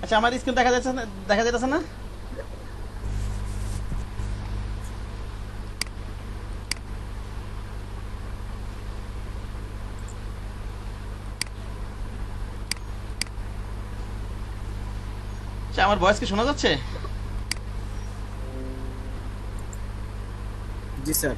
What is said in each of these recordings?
আচ্ছা আমার স্ক্রিন দেখা যাচ্ছে না, দেখা যাচ্ছে না? আচ্ছা আমার ভয়েস কি শোনা যাচ্ছে? জি স্যার।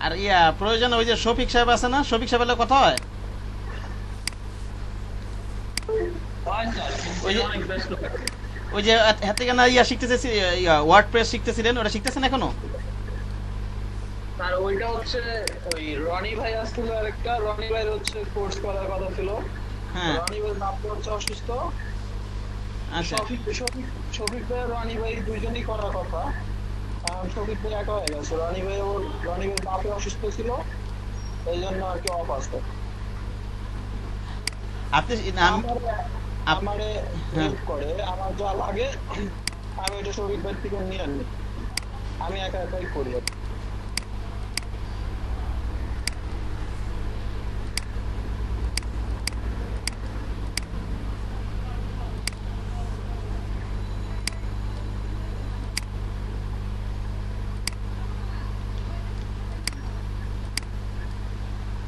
আর প্রয়োজন ওই যে শফিক সাহেব আছে না, শফিক সাহেবের কথা হয় ওই যে ওই যে হাত থেকে না শিখতেছে, ওয়ার্ড প্রেস শিখতেছিলেন, ওটা শিখতেছেন এখনো? আর ওইটা হচ্ছে ওই রনি ভাই আসছিল আরেকটা, রনি ভাই হচ্ছে কোর্স করার কথা ছিল। হ্যাঁ। রনি ভাই বাপু হচ্ছে অসুস্থ। আচ্ছা শফিক শফিক শফিক ভাই রনি ভাই দুইজনই করার কথা। শফিক ভাই একা হয়ে গেছে। রনি ভাই বাপে অসুস্থ ছিল, এই জন্য আর কি অফ আসতো। আপনি আমারে আপ- আমারে হ্যাঁ। হেল্প করে, আমার যা লাগে আমি ওইটা শফিক ভাই থেকে নিয়ে আনি, আমি একা একাই করি।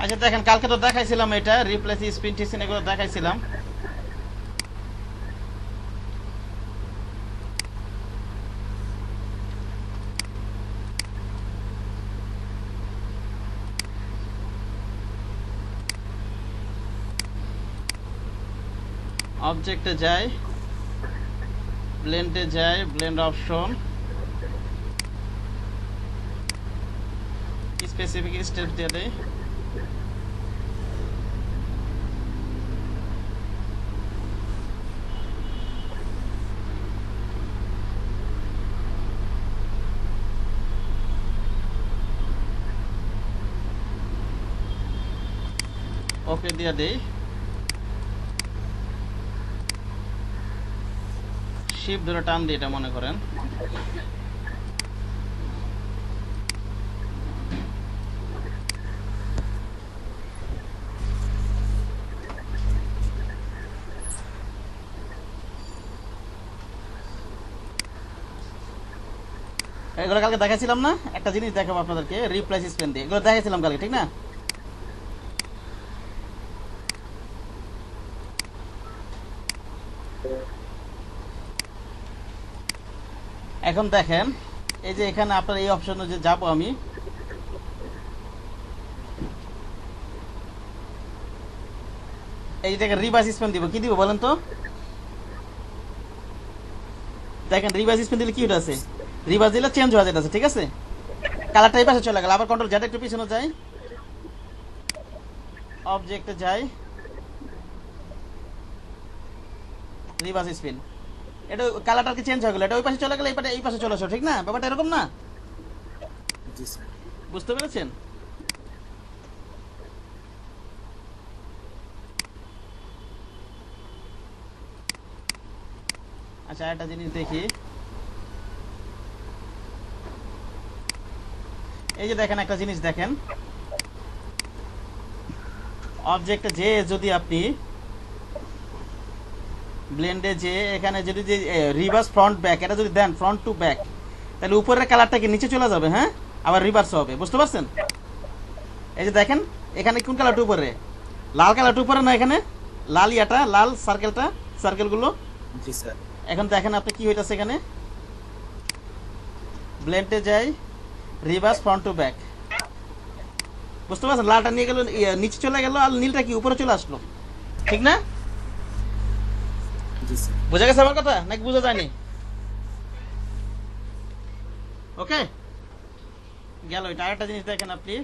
আচ্ছা দেখেন, কালকে তো দেখাইছিলাম এটা রিপ্লেস স্পিন টিসিন এগুলো দেখাইছিলাম। অবজেক্টে যাই, ব্লেন্ডে যাই, ব্লেন্ড অপশন, স্পেসিফিক স্টেপ দিয়ে দেই। ওকে দিয়ে দেই। শিপ ধরে টান দিই এটা মনে করেন। এগুলো কালকে দেখাইছিলাম না, একটা জিনিস দেখাবো আপনাদেরকে রিপ্লেস স্পেন দিয়ে, এগুলো দেখাইছিলাম কালকে ঠিক না? এখন দেখেন, এই যে এখানে আপনার এই অপশনে যে যাবো আমি, এই দেখেন রিভার্স স্পেন দিব, কি দিব বলেন তো? দেখেন রিভার্স স্পিন দিলে কি ওটা আছে, রিভার্স দিলে চেঞ্জ হয়ে যেতে আছে, ঠিক আছে? কালারটা এই পাশে চলে গেল, আবার কন্ট্রোল জেড একটু পিছনে যাই, অবজেক্টে যাই, রিভার্স স্পিন, এটা কালারটা কি চেঞ্জ হয়ে গেল, এটা ওই পাশে চলে গেলে এই পাশে চলে আসো, ঠিক না? ব্যাপারটা এরকম না? জি স্যার। বুঝতে পেরেছেন? আচ্ছা একটা জিনিস দেখি, এই যে দেখেন একটা জিনিস দেখেন, অবজেক্টে যে যদি আপনি ব্লেন্ডে যে এখানে যদি যে রিভার্স ফ্রন্ট ব্যাক এটা যদি দেন, ফ্রন্ট টু ব্যাক, তাহলে উপরের কালারটা কি নিচে চলে যাবে, হ্যাঁ, আবার রিভার্স হবে, বুঝতে পারছেন? এই যে দেখেন এখানে কোন কালারটা উপরে, লাল কালারটা উপরে না, এখানে লাল ইয়াটা লাল সার্কেলটা, সার্কেলগুলো। জি স্যার। এখন দেখেন আপনি কি হইতাছে, এখানে ব্লেন্ডে যাই, রিভার্স ফ্রন্ট টু ব্যাক, বুঝতে পারছেন? লালটা নিয়ে গেল নিচে চলে গেল, আর নীলটা কি উপরে চলে আসলো, ঠিক না? জি স্যার। বোঝা গেছে আমার কথা নাকি বোঝা যায়নি? ওকে গেল। এটা আরেকটা জিনিস দেখেন, আপনি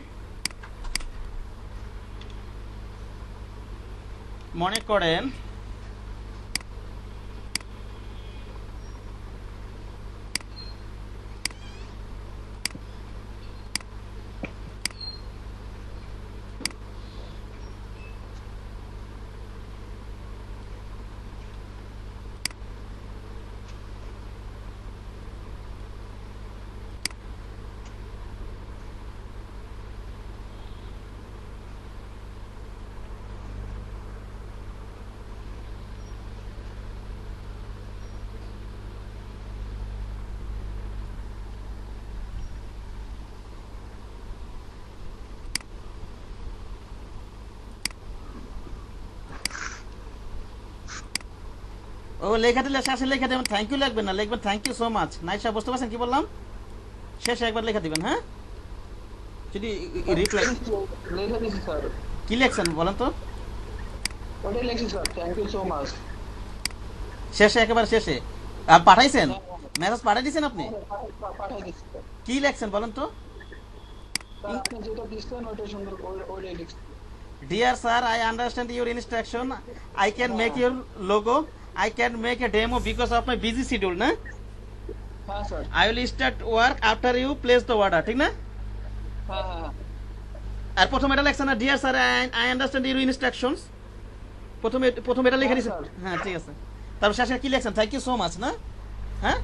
মনে করেন ও লেখা দিলে শেষে লেখা দেবেন, থ্যাংক ইউ লিখবেন না, লিখবেন থ্যাংক ইউ সো মাচ। নাইসা বুঝতে পারছেন কি বললাম? শেষে একবার লেখা দিবেন, হ্যাঁ? যদি রিপ্লাই লিখে দিছি স্যার, কি লিখছেন বলেন তো? ওটাই লিখছি sir, thank you so much. শেষে একেবারে শেষে পাঠাইছেন, মেসেজ পাঠাই দিয়েছেন আপনি? পাঠাই দিচ্ছি স্যার। কি লিখছেন বলেন তো? স্যার আপনি যেটা দিচ্ছেন ওইটাই সুন্দর, ওইটাই লিখছি। Dear sir, I understand your instruction. I can make your logo. I can make a demo because of my busy schedule, না? হ্যাঁ sir, I will start work after you place the order, ঠিক না? হ্যাঁ হ্যাঁ আর প্রথম এটা লেখছেন না, Dear sir, I understand your instructions. প্রথম এটা লিখে দিয়েছেন। হ্যাঁ, হ্যাঁ ঠিক আছে। তারপর শেষে কি লিখছেন? থ্যাংক ইউ সো মাচ, না? হ্যাঁ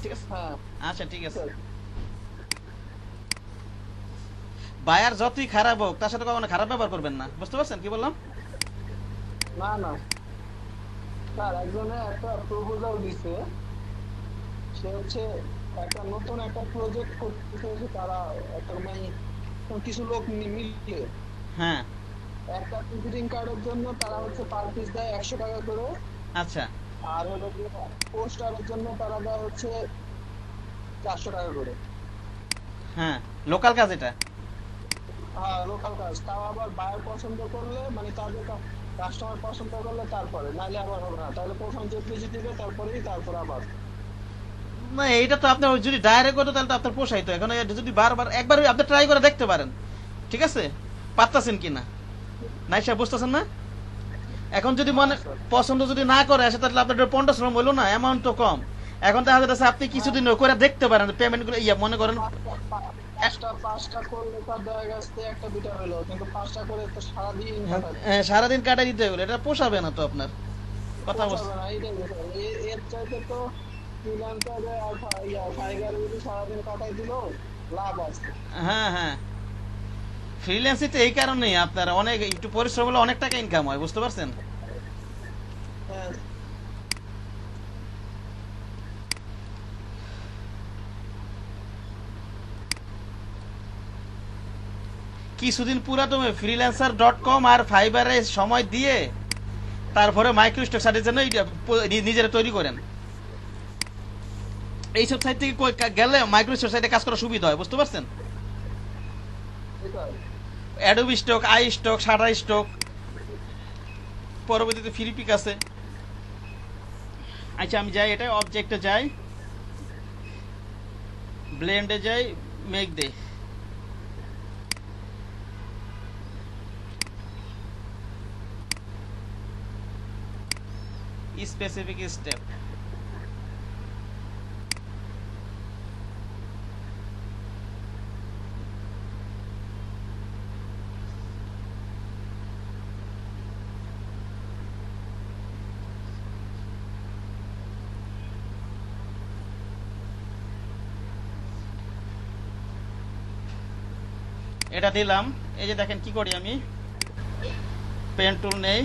ঠিক আছে, হ্যাঁ আচ্ছা ঠিক আছে। স্যার। বায়ার যতই খারাপ হোক তার সাথে কখনো খারাপ ব্যবহার করবেন না, বুঝতে পারছেন কি বললাম? না না স্যার, একজনে একটা প্রপোজাল দিছে, সে হচ্ছে একটা নতুন একটা প্রজেক্ট করতে হচ্ছে, তারা একটা মানে কিছু লোক মিলে হ্যাঁ একটা ভিজিটিং কার্ডের জন্য তারা হচ্ছে পার পিস দেয় 100 টাকা করে, আচ্ছা আর হলো যে পোস্টারের জন্য তারা দেয় হচ্ছে 400 টাকা করে। হ্যাঁ লোকাল কাজ এটা। হ্যাঁ লোকাল কাজ, তাও আবার বায়ার পছন্দ করলে, মানে তাদের কাস্টমার পছন্দ করলে তারপরে, নাহলে আবার হবে না, তাহলে প্রথম যে ভিজিট দিবে তারপর আবার। না এইটা তো আপনার যদি ডাইরেক্ট করতো তাহলে তো আপনার পোষাইতো। এখন যদি বারবার একবার আপনি ট্রাই করে দেখতে পারেন, ঠিক আছে? পারতাছেন কিনা নাইসা বুঝতেছেন না? এখন যদি মনে পছন্দ যদি না করে আসে তাহলে আপনার 50 শ্রম হইলো না, অ্যামাউন্ট তো কম। এখন দেখা যাচ্ছে আপনি কিছুদিন করে দেখতে পারেন পেমেন্ট গুলো, মনে করেন পাঁচটা করলে তার দেখা গেছে একটা দুটা হলো, কিন্তু 5টা করে তো সারাদিন কাটাবে। সারাদিন কাটাই দিতে হইলো, এটা পোষাবে না তো আপনার। কথা বলছি। পোষাবে না, এইটাই বিষয়। এর চাইতে তো ফ্রিল্যান্সারে আর ফাইবারে যদি সারাদিন কাটাই দিল লাভ আছে। হ্যাঁ হ্যাঁ, ফ্রিল্যান্সিতে এই কারণেই আপনার অনেক একটু পরিশ্রম হলে অনেক টাকা ইনকাম হয়, বুঝতে পারছেন? হ্যাঁ কিছুদিন পুরা তুমি freelancer.com আর ফাইবারে সময় দিয়ে তারপরে মাইক্রোস্টক সাইটের জন্য নিজেরা তৈরি করেন। এইসব সাইট থেকে গেলে মাইক্রোস্টক সাইটে কাজ করা সুবিধা হয়, বুঝতে পারছেন? এটাই। Adobe stock, I stock, shutter stock, পরবর্তীতে ফ্রি পিক আছে। আচ্ছা আমি যাই, এটা অবজেক্টে যাই, ব্লেন্ডে যাই, মেক দে। স্পেসিফিক স্টেপ, এটা দিলাম। এই যে দেখেন কি করি আমি, পেন টুল নেই,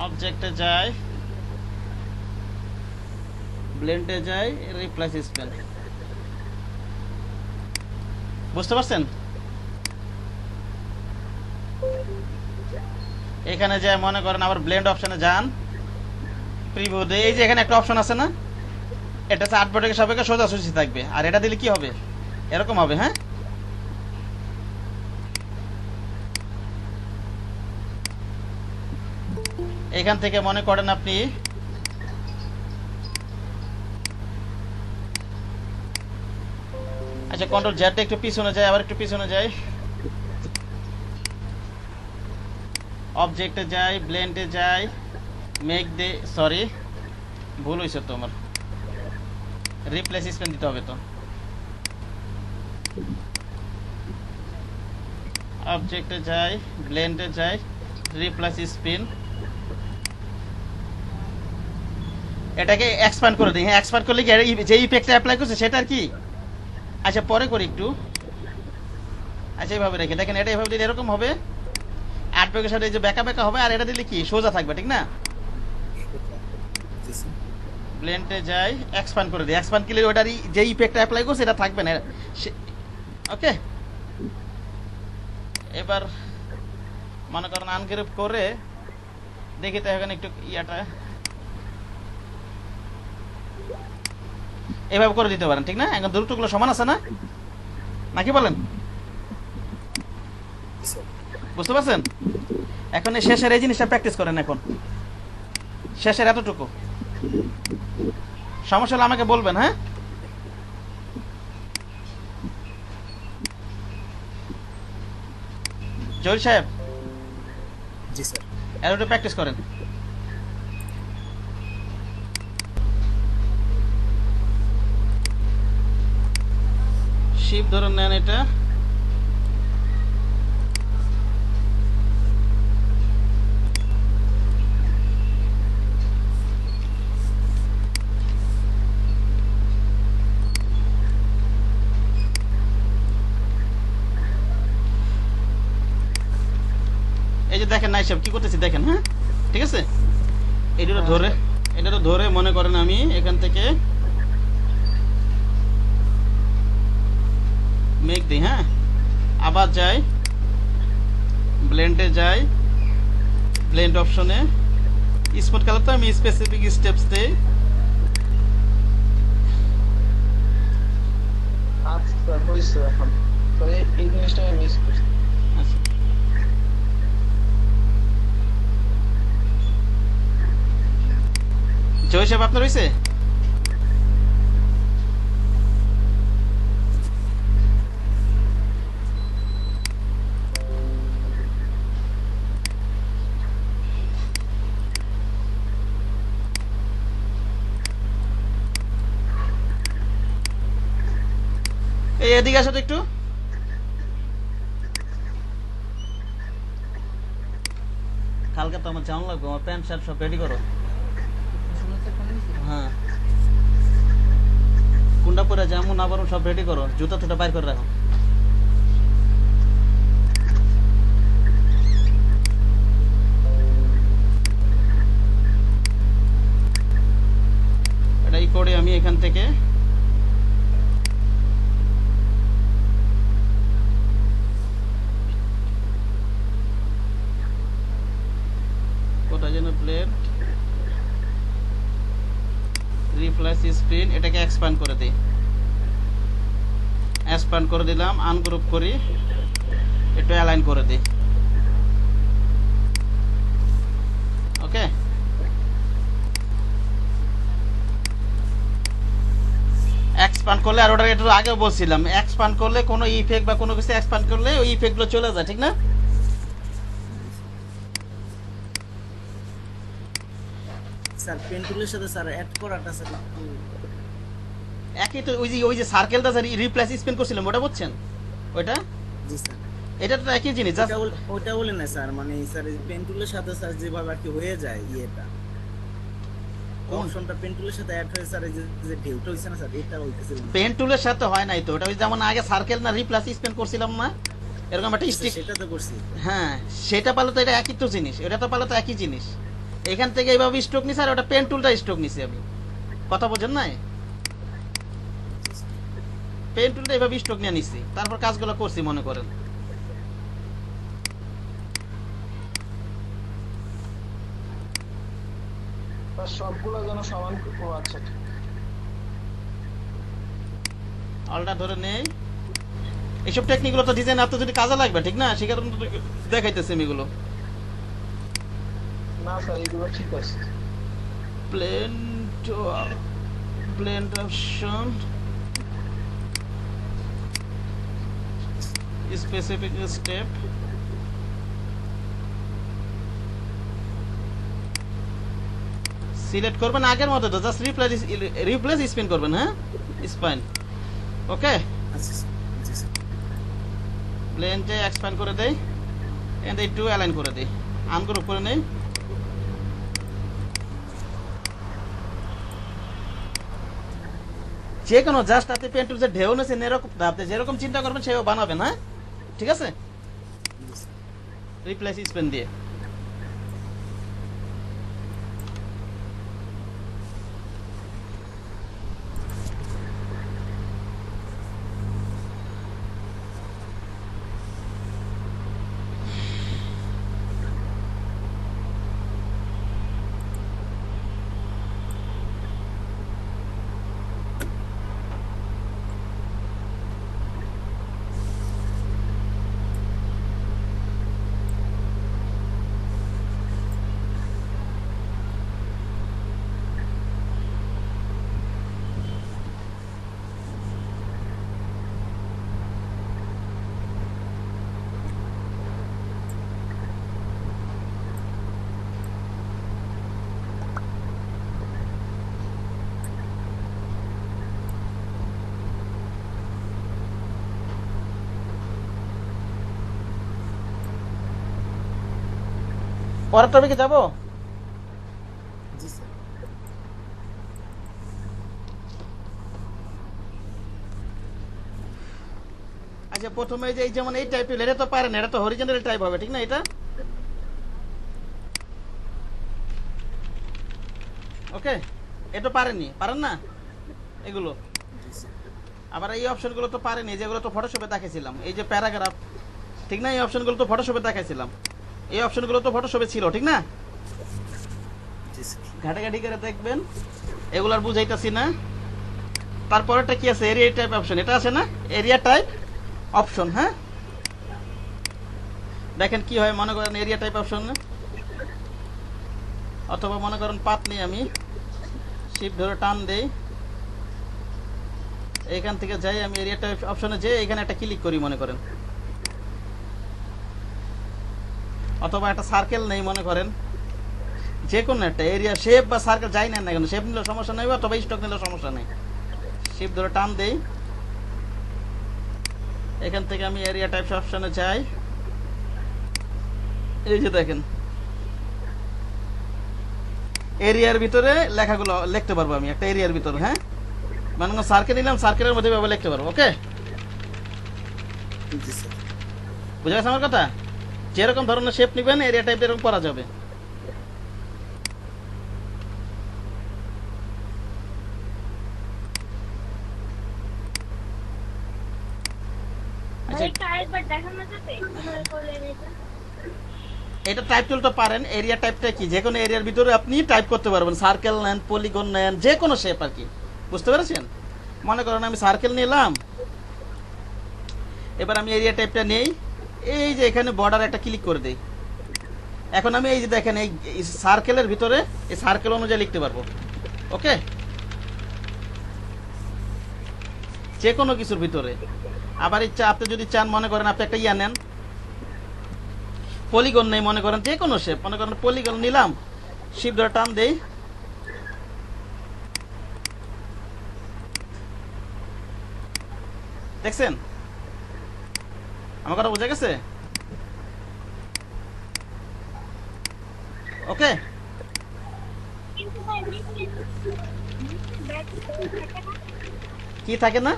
অবজেক্টে যাই, ব্লেন্ডে যাই, রিপ্লেস স্পেল। বুঝতে পারছেন? এখানে যাই, মনে করেন আবার ব্লেন্ড অপশনে যান, প্রিভিউ দিয়ে এই যে এখানে একটা অপশন আছে না, এটা হচ্ছে আর্টবোর্ডের সাপেক্ষে সোজাসুজি থাকবে, আর এটা দিলে কি হবে? এরকম হবে। হ্যাঁ এখান থেকে মনে করেন আপনি আচ্ছা কন্ট্রোল জেড একটু পিছনে যায়, আবার একটু পিছনে যায়, অবজেক্টে যাই, ব্লেন্ডে যাই, মেক দে, সরি ভুল হয়েছে তো আমার, রিপ্লেস স্পেন দিতে হবে তো। অবজেক্টে যাই, ব্লেন্ডে যাই, রিপ্লেস স্পিন, এটাকে এক্সপ্যান্ড করে দিই। হ্যাঁ এক্সপ্যান্ড করলে কি যে ইফেক্টটা অ্যাপ্লাই করছে সেটা আর কি। আচ্ছা পরে করি একটু। আচ্ছা এইভাবে রেখে দেখেন, এটা এইভাবে দিলে এরকম হবে, আর্টওয়ার্কের সাথে এই যে বেঁকা বেঁকা হবে, আর এটা দিলে কি সোজা থাকবে, ঠিক না? জি স্যার। ব্লেন্ডে যাই, এক্সপ্যান্ড করে দিই। এক্সপ্যান্ড করলে ওটারই যে ইফেক্টটা অ্যাপ্লাই করছে এটা থাকবে না। ওকে, এবার মনে করেন আনগ্রুপ করে দেখি তো এখানে একটু ইয়াটা এভাবে করে দিতে পারেন, ঠিক না? এখন দূরত্বগুলো সমান আছে না, নাকি বলেন? জি স্যার। বুঝতে পারছেন? এখন এই শেষের এই জিনিসটা প্র্যাকটিস করেন। এখন শেষের এতটুকু সমস্যা হলে আমাকে বলবেন, হ্যাঁ? জহির সাহেব, জি স্যার। এতটুকু প্র্যাকটিস করেন। শিপ ধরে নেন এটা, এই যে দেখেন নাই সাহেব কি করতেছি দেখেন, হ্যাঁ ঠিক আছে? এটা ধরে মনে করেন আমি এখান থেকে মেক দিই, হ্যাঁ, আবার যাই ব্লেন্ডে যাই, ব্লেন্ড অপশনে স্পট কালার তো আমি স্পেসিফিক স্টেপস দেই। আচ্ছা হয়েছে। এখন তো এই জিনিসটা আমি মিস করছি। আচ্ছা, জয় সাহেব আপনার হয়েছে? এই এদিকে আসো তো একটু। কালকে তো আমার যাওয়ান লাগবে, আমার প্যান্ট শার্ট সব রেডি করো। হ্যাঁ, কুন্ডা পরে যেমন না পারো সব রেডি করো, জুতা টুটা বাইর করে রাখো। এটাই করে আমি এখান থেকে কোথায় যেন প্লেট রিপ্লেস স্ক্রিন, এটাকে এক্সপ্যান্ড করে দিই। এক্সপ্যান্ড করে দিলাম, আনগ্রুপ করি, একটু অ্যালাইন করে দিই। ওকে, এক্সপ্যান্ড করলে, আর ওটা একটু আগেও বলছিলাম, এক্সপ্যান্ড করলে কোনো ইফেক্ট বা কোনো কিছু এক্সপ্যান্ড করলে ওই ইফেক্টগুলো চলে যায়, ঠিক না? স্যার পেন টুলের সাথে স্যার অ্যাড করাটা স্যার একটু একই তো, ওই যে সার্কেলটা রিপ্লেস স্পিন করছিলাম ওটা বুঝছেন? ওইটা জি স্যার। এটা তো একই জিনিস, জাস্ট ওটা বলে না স্যার, মানে স্যার পেন টুলের সাথে স্যার যেভাবে আর কি হয়ে যায় ইয়েটা অপশনটা পেন টুলের সাথে অ্যাড হয়ে স্যার এই যে ঢেউটা হইছে না স্যার, এটা হইতেছিল না। পেন টুলের সাথে হয় নাই তো, ওটা ওই যেমন আগে সার্কেল না রিপ্লেস স্পিন করছিলাম না, এরকম একটা স্টিক। সেটা তো করছি। হ্যাঁ, সেটা পালে তো এটা একই তো জিনিস, এটা তো পালে তো একই জিনিস। এখান থেকে এইভাবে স্ট্রোক নিছি, আর ওটা পেন টুলটা স্ট্রোক নিছি আমি। কথা বোঝেন নাই? পেন টুলটা এইভাবে স্ট্রোক নিয়ে নিছি, তারপর কাজগুলো করছি মনে করেন। তার সবগুলো যেন সমান। ও আচ্ছা, অলটা ধরে নেই। এইসব টেকনিকগুলো তো ডিজাইন আপনার যদি কাজে লাগবে, ঠিক না? সে কারণে তো দেখাইতেছি আমি এগুলো। না স্যার এগুলো ঠিক আছে। blend option, specific step, select করবেন আগের মতো তো, জাস্ট রিপ্লেস স্পিন করবেন, হ্যাঁ স্পাইন। ওকে, আচ্ছা স্যার। জি স্যার। প্লেনটা এক্সপ্যান্ড করে দেই, এন্ড একটু অ্যালাইন করে দেই, আনগ্রুপ করে নেই। যে কোনো জাস্ট আপনি পেন টুল যে ঢেউ নেছেন এরকম, আপনি যেরকম চিন্তা করবেন সেভাবে বানাবেন, হ্যাঁ ঠিক আছে? জি স্যার। রিপ্লেস স্পেন দিয়ে পরের টপিকে যাব। জি স্যার। আচ্ছা প্রথমে যে এই যেমন এই টাইপের, এটা তো পারেন, এটা তো হরিজন্টাল টাইপ হবে ঠিক না? এটা ওকে, এটা পারেননি, পারেন না এগুলো। জি স্যার। আবার এই অপশনগুলো তো পারেনি, যেগুলো তো ফটোশপে দেখাইছিলাম, এই যে প্যারাগ্রাফ, ঠিক না? এই অপশনগুলো তো ফটোশপে দেখাইছিলাম, এই অপশনগুলো তো ফটোশপে ছিল ঠিক না? জি স্যার। ঘাটাঘাটি করে দেখবেন, এগুলো আর বুঝাইতেছি না। তারপরেটা কি আছে? এরিয়া টাইপ অপশন, এটা আছে না? এরিয়া টাইপ অপশন, হ্যাঁ দেখেন কি হয়। মনে করেন এরিয়া টাইপ অপশন, অথবা মনে করেন পাত নিয়ে আমি শিপ ধরে টান দেই, এইখান থেকে যাই আমি এরিয়া টাইপ অপশনে যাই, এখানে একটা ক্লিক করি মনে করেন, অথবা একটা সার্কেল নেই মনে করেন, যে কোনো একটা এরিয়া শেপ বা সার্কেল যাই নেন না কেন, শেপ নিলেও সমস্যা নেই, অথবা স্টক নিলেও সমস্যা নেই। শিপ ধরে টান দেই, এখান থেকে আমি এরিয়া টাইপ অপশনে যাই, এই যে দেখেন এরিয়ার ভিতরে লেখাগুলো লিখতে পারবো আমি একটা এরিয়ার ভিতরে, হ্যাঁ মানে সার্কেল নিলাম, সার্কেলের মধ্যে ভাবে লিখতে পারবো। ওকে, জি স্যার। বুঝা গেছে আমার কথা? যেরকম ধরনের শেপ নিবেন এরিয়া টাইপ এরকম করা যাবে। আচ্ছা, ভাই আরেকবার দেখানো যাবে কিভাবে করলেন এটা? এটা টাইপ টুল তো পারেন। এরিয়া টাইপটা কি? যে কোনো এরিয়ার ভিতরে আপনি টাইপ করতে পারবেন, সার্কেল নেন, পলিগন নেন, যে কোনো শেপ আর কি, বুঝতে পেরেছেন? মনে করেন আমি সার্কেল নিলাম, এবার আমি এরিয়া টাইপটা নেই, এই যে এখানে বর্ডার একটা ক্লিক করে দেই, এখন আমি এই যে দেখেন এই সার্কেলের ভিতরে এই সার্কেল অনুযায়ী লিখতে পারবো। ওকে, যে কোনো কিছুর ভিতরে। আবার ইচ্ছা আপনি যদি চান, মনে করেন আপনি একটা ইয়া নেন, পলিগন নেই মনে করেন, যে কোনো শেপ, মনে করেন পলিগন নিলাম, শিপ ধরে টান দেই, দেখছেন আমার কথা বোঝা গেছে? ওকে, কিন্তু ভাই ব্যাক থাকে না, কি থাকে না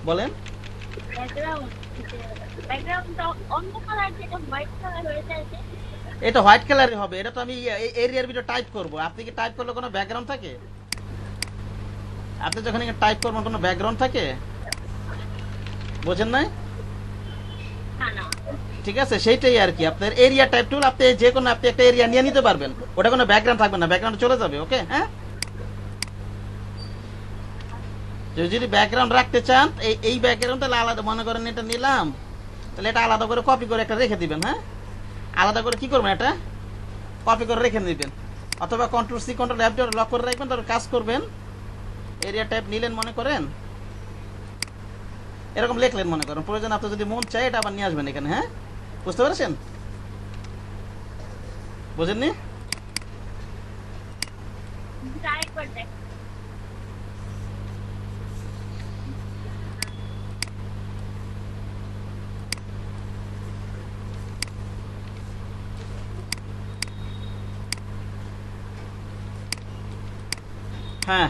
বলেন? ব্যাকগ্রাউন্ড ব্যাকগ্রাউন্ডটা অন্য কালার, যেটা হোয়াইট কালার হয়ে যায় যে। এটা হোয়াইট কালারই হবে, এটা তো আমি এরিয়ার ভিতরে টাইপ করব। আপনি কি টাইপ করলে কোনো ব্যাকগ্রাউন্ড থাকে? আপনি যখন টাইপ করবেন কোনো ব্যাকগ্রাউন্ড থাকে? বোঝেন নাই? না না, ঠিক আছে, সেইটাই আর কি। আপনার এরিয়া টাইপ টুল, আপনি যে কোনো আপনি একটা এরিয়া নিয়ে নিতে পারবেন, ওটা কোনো ব্যাকগ্রাউন্ড থাকবে না, ব্যাকগ্রাউন্ড চলে যাবে। ওকে, হ্যাঁ যদি ব্যাকগ্রাউন্ড রাখতে চান, এই ব্যাকগ্রাউন্ড তাহলে আলাদা, মনে করেন এটা নিলাম, তাহলে এটা আলাদা করে কপি করে একটা রেখে দিবেন, হ্যাঁ আলাদা করে কি করবেন, এটা কপি করে রেখে দিবেন, অথবা কন্ট্রোল সি কন্ট্রোল এফ দিয়ে লক করে রাখবেন, তারপর কাজ করবেন। এরিয়া টাইপ নিলেন মনে করেন, এরকম লিখলেন মনে করেন, প্রয়োজন আপনি যদি মন চাই এটা আবার নিয়ে আসবেন এখানে, হ্যাঁ বুঝতে পেরেছেন? বুঝেননি? আরেকবার দেখ। হ্যাঁ,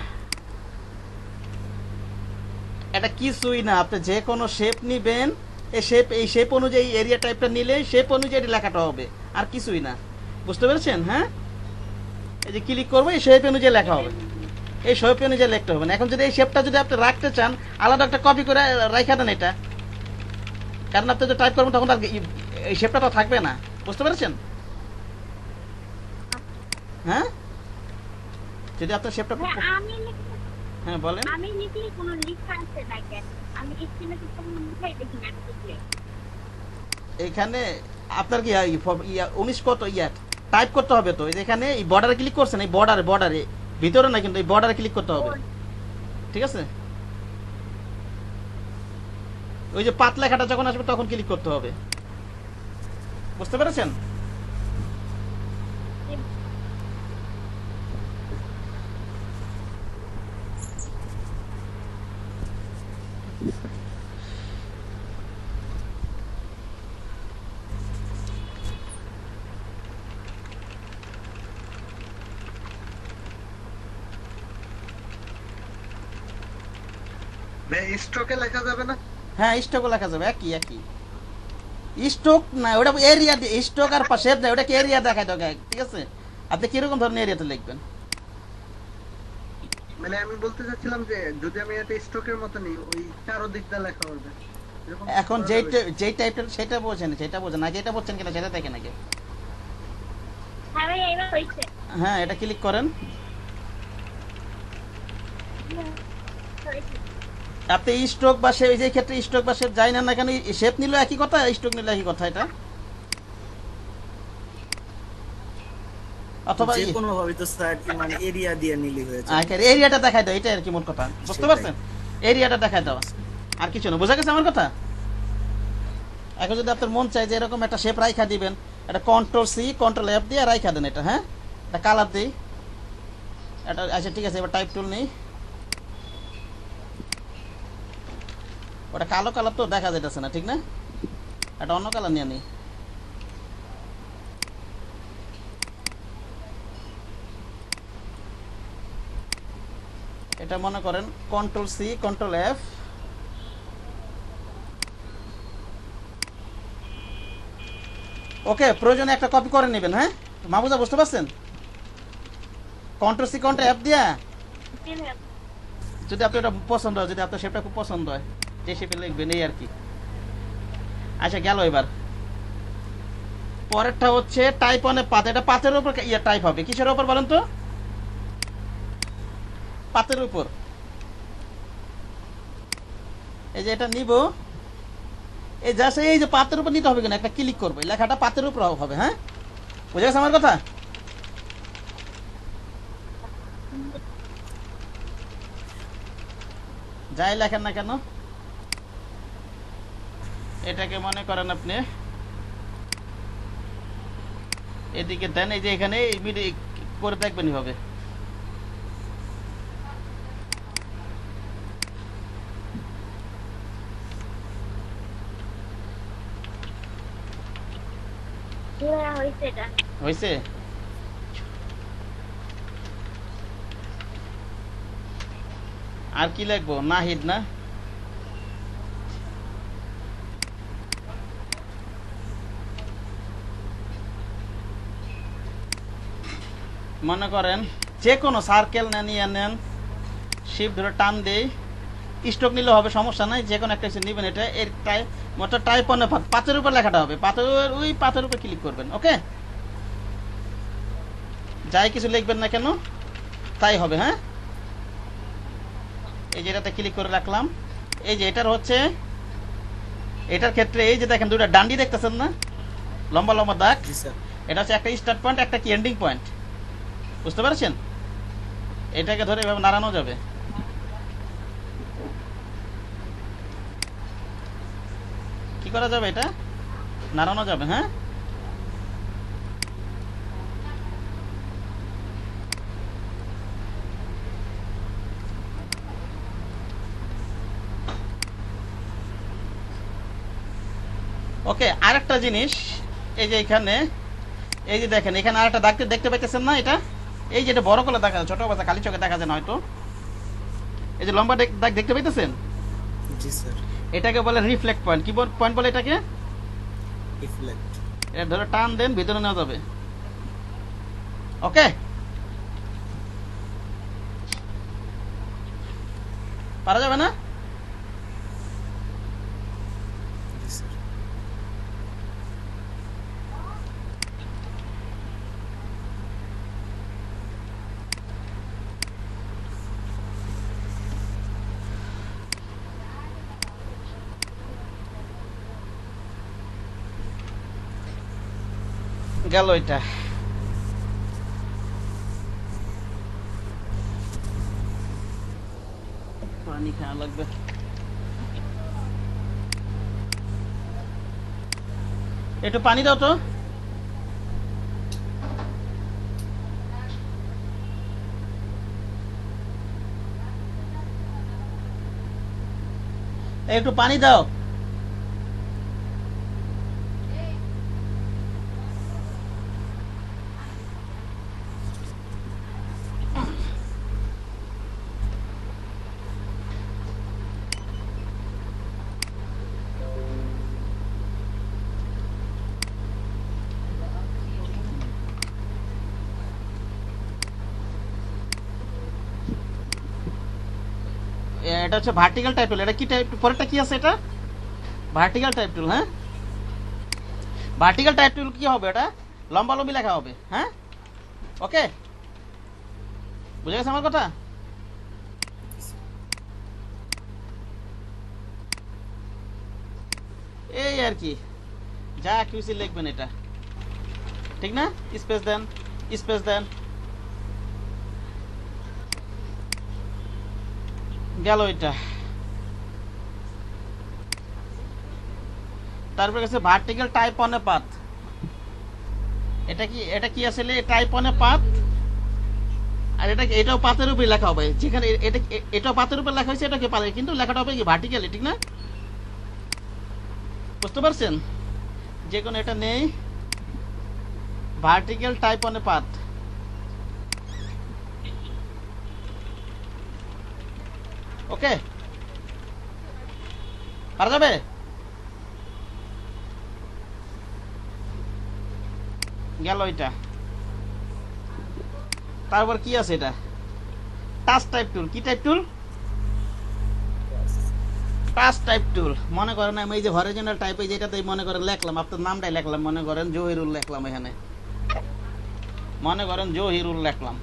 এটা কিছুই না, আপনি যে কোনো শেপ নিবেন, এই শেপ অনুযায়ী এরিয়া টাইপটা নিলে শেপ অনুযায়ী লেখাটা হবে, আর কিছুই না। বুঝতে পেরেছেন? হ্যাঁ, এই যে ক্লিক করবো, এই শেপ অনুযায়ী লেখা হবে, এই শেপ অনুযায়ী লিখতে হবে না। এখন যদি এই শেপটা যদি আপনি রাখতে চান, আলাদা একটা কপি করে রাখা দেন এটা, কারণ আপনি যদি টাইপ করবেন তখন আর এই শেপটা তো থাকবে না। বুঝতে পেরেছেন? হ্যাঁ, যদি আপনার শেপটা, ভাই আমি হ্যাঁ বলেন। আমি লিখলে কোনো লেখা আছে না কেন? আমি স্ক্রিনে তো কোনো লেখাই দেখি না লিখলে। এখানে আপনার কি 19 কত টাইপ করতে হবে তো, এখানে এই বর্ডারে ক্লিক করছেন, এই বর্ডারে ভিতরে না কিন্তু, এই বর্ডারে ক্লিক করতে হবে, ঠিক আছে? ওই যে পাত লেখাটা যখন আসবে তখন ক্লিক করতে হবে। বুঝতে পেরেছেন? স্ট্রোকে লেখা যাবে না? হ্যাঁ স্ট্রোকও লেখা যাবে, একই একই। স্ট্রোক না, ওটা এরিয়া, স্ট্রোক আর শেপ দেয়, ওটাকে এরিয়া দেখায় দেয়, ঠিক আছে? আপনি কিরকম ধরনের এরিয়াতে লিখবেন? মানে আমি বলতে চাচ্ছিলাম যে যদি আমি এটা স্ট্রোকের মতো নিই, ওই চারো দিকটা লেখা হবে এরকম এখন করা যেই যাবে? যেই টাইপের সেটা বোঝেন, সেটা বোঝেন নাকি এটা বলছেন কিনা সেটা দেখেন আগে। হ্যাঁ ভাই এবার হয়েছে। হ্যাঁ এটা ক্লিক করেন। হয়েছে। আপনি স্ট্রোক বা শেপ, যে ক্ষেত্রে স্ট্রোক বা শেপ যাই না কেন, শেপ নিল একই কথা, স্ট্রোক নিল একই কথা, এটা অথবা যে কোনো ভাবে তো স্যার মানে এরিয়া দিয়ে নিলি হয়ে যায়। এরিয়াটা দেখাই দাও, এটা আর কি মোট কথা, বুঝতে সেটাই। পারছেন? এরিয়াটা দেখাই দাও, আর কিছু না। বোঝা গেছে আমার কথা? এখন যদি আপনার মন চায় যে এরকম একটা শেপ রাইখা দিবেন, এটা কন্ট্রোল সি কন্ট্রোল এফ দিয়ে রাইখা দেন এটা, হ্যাঁ এটা কালার দিই এটা। আচ্ছা ঠিক আছে, এবার টাইপ টুল নেই, ওটা কালো কালার তো দেখা যাইতেছে না, ঠিক না? এটা অন্য কালার নিয়ে নিই। এটা মনে করেন কন্ট্রোল সি কন্ট্রোল এফ, ওকে। প্রয়োজনে একটা কপি করে নেবেন, হ্যাঁ মাহবুজা, বুঝতে পারছেন? কন্ট্রোল সি কন্ট্রোল এফ দিয়া জি ভাইয়া। যদি আপনার এটা পছন্দ হয়, যদি আপনার শেপটা খুব পছন্দ হয়, যে শেপে লিখবেন এই আর কি। আচ্ছা গেল। এবার পরেরটা হচ্ছে টাইপ অনে পাত। এটা পাতের উপর ইয়ে টাইপ হবে, কিসের উপর বলেন তো? পাতের উপর। এই যে এটা নিব, এই জাস্ট এই যে পাতের উপর নিতে হবে কিনা একটা ক্লিক করবো, লেখাটা পাতের উপর হবে, হ্যাঁ বুঝে গেছে আমার কথা? যাই লেখেন না কেন, এটাকে মনে করেন আপনি এদিকে দেন, এই যে এখানে করে দেখবেন হবে। জি ভাইয়া হয়েছে এটা। হয়েছে? আর কি লিখবো? নাহিদ না? মনে করেন যে কোনো সার্কেল নেন, নিয়ে নেন, শিফট ধরে টান দেই, স্ট্রোক নিলে হবে, সমস্যা নাই, যে কোনো একটা নেবেন। এটা এর টাইপ অনে পাতের উপর লেখাটা হবে, পাতের ওই পাতের উপর ক্লিক করবেন, ওকে। যাই কিছু লিখবেন না কেন তাই হবে, হ্যাঁ। এই যে এটাতে ক্লিক করে রাখলাম। এই যে এটার হচ্ছে, এটার ক্ষেত্রে এই যে দেখেন দুটা ডান্ডি দেখতেছেন না, লম্বা লম্বা দাগ, জি স্যার। এটা হচ্ছে একটা স্টার্ট পয়েন্ট, একটা কি এন্ডিং পয়েন্ট, বুঝতে পারছেন? এটাকে ধরে এভাবে নাড়ানো যাবে। কি করা যাবে? এটা নাড়ানো যাবে, হ্যাঁ। ওকে, আরেকটা জিনিস, এই যে এখানে, এই যে দেখেন এখানে আরেকটা দাগ দেখতে পাইতেছেন না? এটা এই যে এটা বড় করে দেখা যায়, ছোট অবস্থা খালি চোখে দেখা যায় না হয়তো। এই যে লম্বা দাগ দেখতে পাইতেছেন, জি স্যার। এটাকে বলে রিফ্লেক্ট পয়েন্ট। কি পয়েন্ট বলে এটাকে? রিফ্লেক্ট। এটা ধরে টান দেন, ভিতরে নেওয়া যাবে, ওকে। পারা যাবে না? জি স্যার। গেল এটা। পানি খাওয়া লাগবে। একটু পানি দাও তো। একটু পানি দাও। এটা হচ্ছে ভার্টিক্যাল টাইপ টুল। এটা কি টাইপ, পরেরটা কি আছে এটা? ভার্টিক্যাল টাইপ টুল। হ্যাঁ, ভার্টিক্যাল টাইপ টুল কি হবে? এটা লম্বালম্বি লেখা হবে। হ্যাঁ, ওকে, বুঝে গেছে আমার কথা? এই আর কি, যা খুশি লিখবেন এটা, ঠিক না? স্পেস দেন, স্পেস দেন, গেল এটা। তারপরে গেছে vertical type on a path. এটা কি আসলে টাইপ অন এ পাথ, আর এটাও পাথের উপরে লেখা হবে। যেখানে এটাও পাথের উপরে লেখা হয়েছে, এটাকে পারে, কিন্তু লেখাটা হবে কি ভার্টিক্যালি, ঠিক না? বুঝতে পারছেন? যে কোনো এটা নেই, vertical type on a path. Okay, পারা যাবে? গেল এটা। তারপর কি আছে? এটা টাচ টাইপ টুল। কি type tool? Touch type tool. মনে করেন আমি এই যে হরিজন্টাল টাইপ, এই যেটাতে মনে করেন লেখলাম, আপনার নামটাই লেখলাম, মনে করেন জহিরুল লেখলাম, এখানে মনে করেন জহিরুল লেখলাম।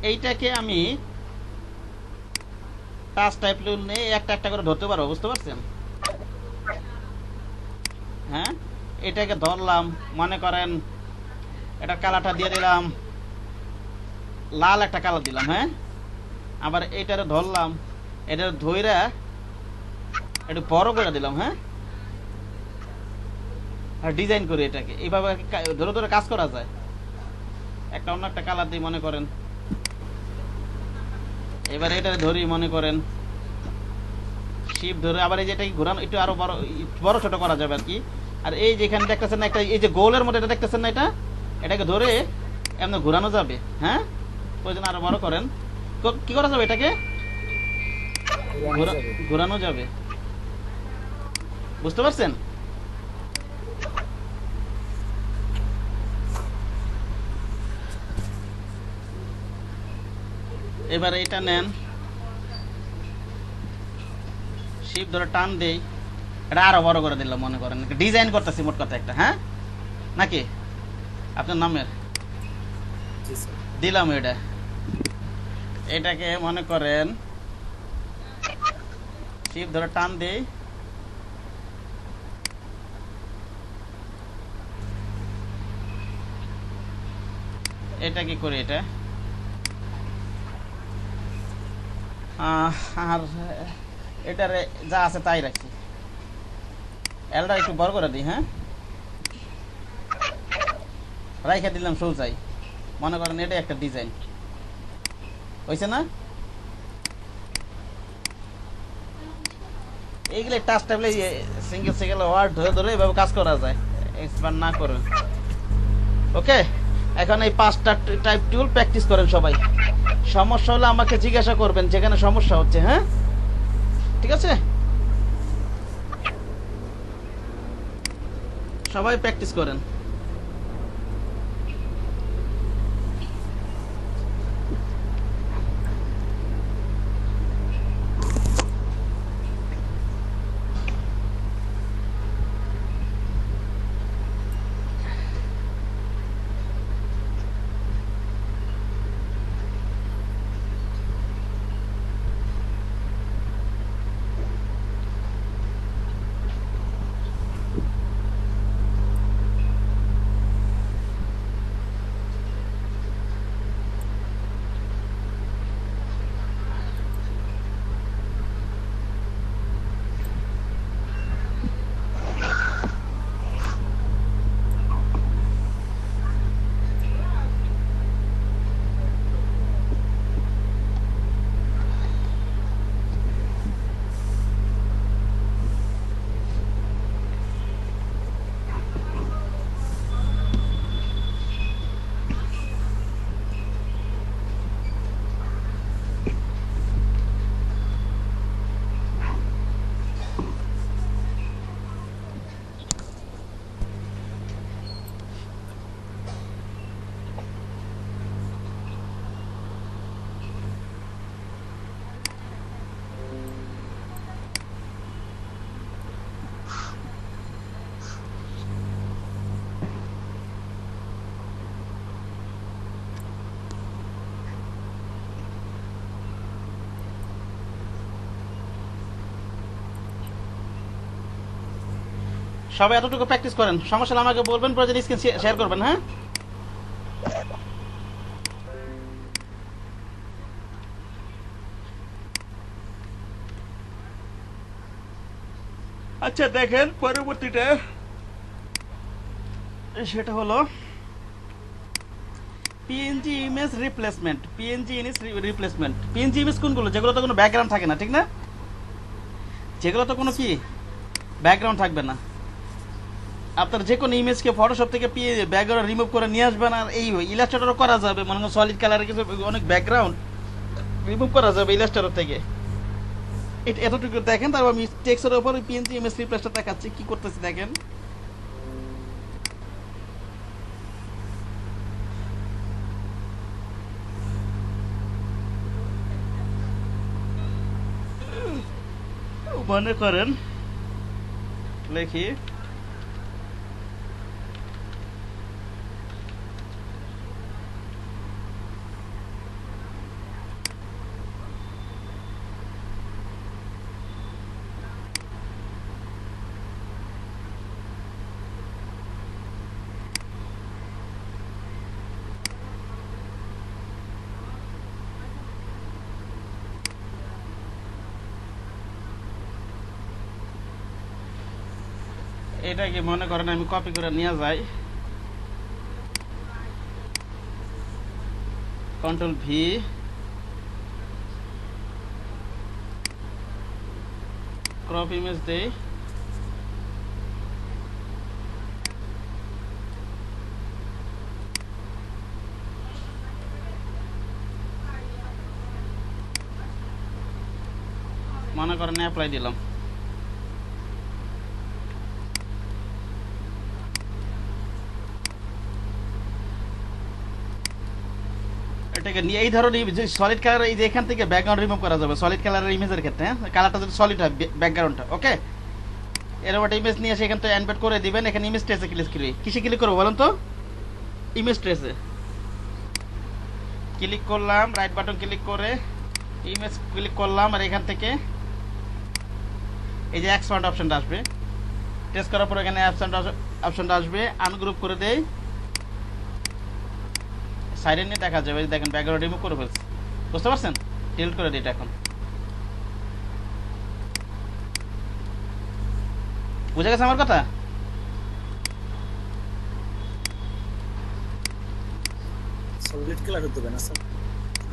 এইটাকে আমি টাচ টাইপ টুল নিয়ে একটা একটা করে ধরতে পারবো, বুঝতে পারছেন? হ্যাঁ, এটাকে ধরলাম, মনে করেন এটা কালারটা দিয়ে দিলাম, লাল একটা কালার দিলাম। হ্যাঁ, আবার এইটারে ধরলাম, এটা ধইরা একটু বড় করে দিলাম। হ্যাঁ, আর ডিজাইন করে এটাকে এইভাবে ধরে ধরে কাজ করা যায়। একটা অন্য একটা কালার দিয়ে মনে করেন, এবার এটারে ধরি, মনে করেন শিপ ধরে, আবার এই যে এটাকে ঘোরানো, একটু আরো বড় ছোট করা যাবে আর কি। আর এই যেখানে দেখতেছেন না একটা, এই যে গোলের মধ্যে এটা দেখতেছেন না, এটাকে ধরে এমনি ঘোরানো যাবে। হ্যাঁ, প্রয়োজন আরো বড় করেন, কি করা যাবে? এটাকে ঘোরানো যাবে, বুঝতে পারছেন? এবার এটা নেন, শিপ ধরে টান দেই, এটা আরো বড় করে দিলাম, মনে করেন ডিজাইন করতেছি মোট কথা একটা। হ্যাঁ, নাকি আপনার নামের দিলাম এটা। এটাকে মনে করেন শিপ ধরে টান দেই, এটা কি করে, এটা আর এটারে যা আছে তাই রাখি, এলটা একটু বড় করে দিই। হ্যাঁ, রাইখা দিলাম সৌচাই, মনে করেন এটাই একটা ডিজাইন হয়েছে না? এইগুলো টাচ টাইপলে সিঙ্গেল সিঙ্গেল ওয়ার্ড ধরে ধরে এভাবে কাজ করা যায়, এক্সপ্যান্ড না করে। ওকে, এখন এই 5টা টাইপ টুল প্র্যাকটিস করেন সবাই। সমস্যা হলে আমাকে জিজ্ঞাসা করবেন যেখানে সমস্যা হচ্ছে। হ্যাঁ, ঠিক আছে, সবাই প্র্যাকটিস করেন। সবাই এতটুকু প্র্যাকটিস করেন, সমস্যা হলে আমাকে বলবেন, প্রয়োজন স্ক্রিন শেয়ার করবেন। হ্যাঁ, আচ্ছা দেখেন পরবর্তীটা, সেটা হলো PNG image replacement. PNG image replacement, PNG image কোনগুলো? যেগুলো তো কোনো ব্যাকগ্রাউন্ড থাকে না, ঠিক না? যেগুলো তো কোনো কি ব্যাকগ্রাউন্ড থাকবে না। আপনার যে কোনো ইমেজকে ফটোশপ থেকে ব্যাকগ্রাউন্ড রিমুভ করে নিয়ে আসবেন, আর এই ইলাস্ট্রেটরও করা যাবে। মনে করেন সলিড কালারের কিছু অনেক ব্যাকগ্রাউন্ড রিমুভ করা যাবে ইলাস্ট্রেটর থেকে। এতটুকু দেখেন, তারপর আমি টেক্সটের উপর পিএনজি ইমেজ রিপ্লেসটা দেখাচ্ছি কি করতেছি দেখেন। মনে করেন লিখি এটাকে মনে করেন আমি কপি করে নিয়ে যাই, কন্ট্রোল ভি, ক্রপ ইমেজ দেই, মনে করেন অ্যাপ্লাই দিলাম। এটাকে নিয়ে এই ধরনের সলিড কালার, এই যে এখান থেকে ব্যাকগ্রাউন্ড রিমুভ করা যাবে সলিড কালারের ইমেজের ক্ষেত্রে। হ্যাঁ, কালারটা যদি সলিড হয় ব্যাকগ্রাউন্ডটা, ওকে। এরকম একটা ইমেজ নিয়ে এসে এখান থেকে এনবেড করে দিবেন। এখানে ইমেজ ট্রেসে ক্লিক করি, কিসে ক্লিক করবো বলুন তো? ইমেজ ট্রেসে ক্লিক করলাম, রাইট বাটন ক্লিক করে ইমেজ ক্লিক করলাম, আর এখান থেকে এই যে এক্সপান্ড অপশনটা আসবে, ট্রেস করার পর এখানে অপশনটা আসবে, আনগ্রুপ করে দেই, সাইডে নিয়ে দেখা যাবে। দেখেন ব্যাকগ্রাউন্ড রিমুভ করে ফেলছে, বুঝতে পারছেন? ডিলিট করে দিই এটা এখন। বুঝে গেছে আমার কথা? সলিড কালার হতে হবে না স্যার,